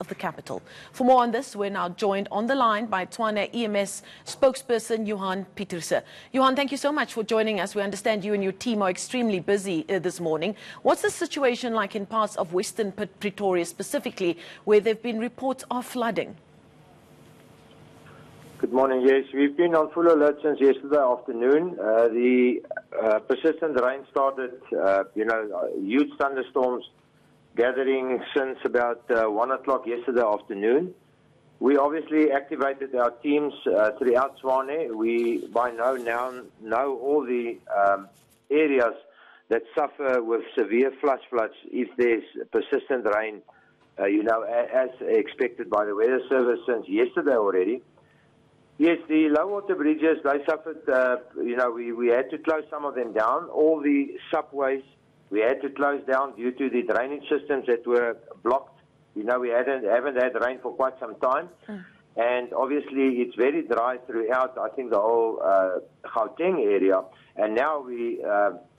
of the capital. For more on this, we're now joined on the line by Tshwane EMS spokesperson Johan Pieterse. Johan, thank you so much for joining us. We understand you and your team are extremely busy this morning. What's the situation like in parts of Western Pretoria specifically, where there have been reports of flooding? Good morning. Yes, we've been on full alert since yesterday afternoon. The persistent rain started, huge thunderstorms gathering since about 1 o'clock yesterday afternoon. We obviously activated our teams throughout Tshwane. We by now know all the areas that suffer with severe flash floods if there's persistent rain, as expected by the Weather Service since yesterday already. Yes, the low water bridges, they suffered, we had to close some of them down. All the subways, we had to close down due to the drainage systems that were blocked. We haven't had rain for quite some time. And obviously it's very dry throughout, I think, the whole Gauteng area. And now we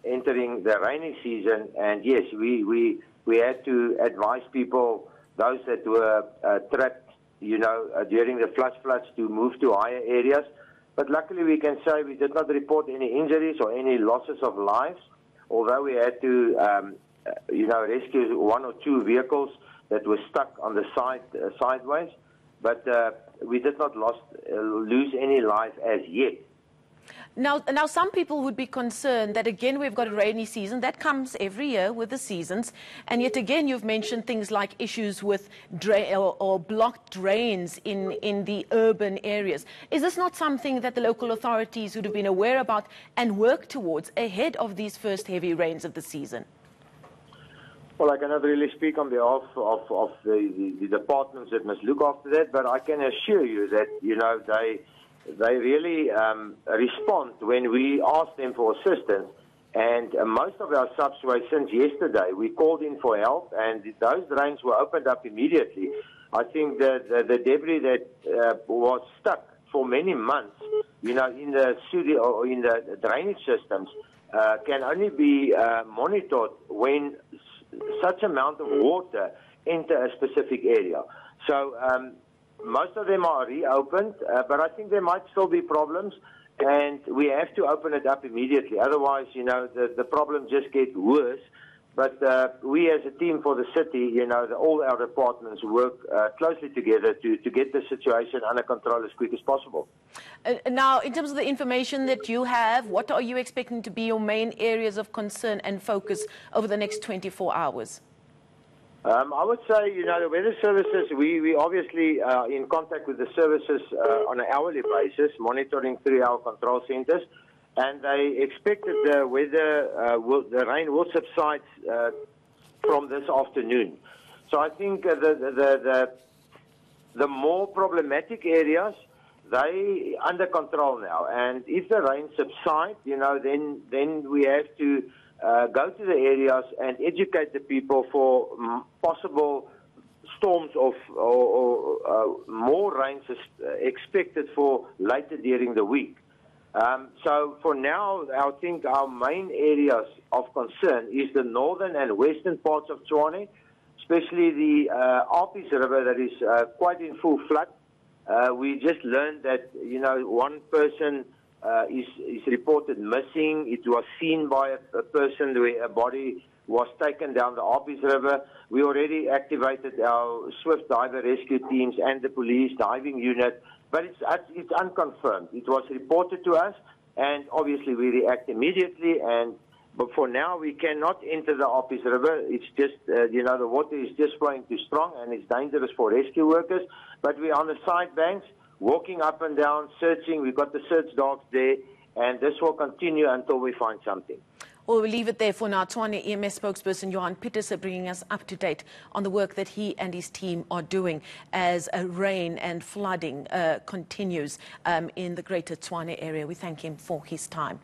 entering the rainy season. And yes, we had to advise people, those that were trapped, during the flash floods, to move to higher areas. But luckily we can say we did not report any injuries or any losses of lives, although we had to, rescue 1 or 2 vehicles that were stuck on the sideways. But we did not lose any life as yet. Now, some people would be concerned that, again, we've got a rainy season. That comes every year with the seasons. And yet again, you've mentioned things like issues with or blocked drains in the urban areas. Is this not something that the local authorities would have been aware about and work towards ahead of these first heavy rains of the season? Well, I cannot really speak on behalf of the departments that must look after that, but I can assure you that, they really respond when we ask them for assistance. And most of our subways since yesterday, we called in for help, and those drains were opened up immediately. I think that the debris that was stuck for many months, in the studio or in the drainage systems, can only be monitored when such amount of water enter a specific area. So most of them are reopened, but I think there might still be problems, and we have to open it up immediately. Otherwise, the problem just gets worse. But we as a team for the city, all our departments work closely together to get the situation under control as quick as possible. Now, in terms of the information that you have, what are you expecting to be your main areas of concern and focus over the next 24 hours? I would say, the weather services, we obviously are in contact with the services on an hourly basis, monitoring through our control centers, and they expect that the rain will subside from this afternoon. So I think the more problematic areas, they under control now, and if the rain subsides, then we have to go to the areas and educate the people for possible storms or more rains expected for later during the week. So for now, I think our main areas of concern is the northern and western parts of Tshwane, especially the Alpies River that is quite in full flood. We just learned that, one person is reported missing. It was seen by a person where a body was taken down the Alpies River. We already activated our swift diver rescue teams and the police diving unit, but it's unconfirmed. It was reported to us, and obviously we react immediately. But for now, we cannot enter the Alpies River. It's just, the water is just flowing too strong, and it's dangerous for rescue workers. But we're on the side banks, walking up and down, searching. We've got the search dogs there, and this will continue until we find something. Well, we'll leave it there for now. Tshwane EMS spokesperson Johan Pieterse bringing us up to date on the work that he and his team are doing as rain and flooding continues in the greater Tshwane area. We thank him for his time.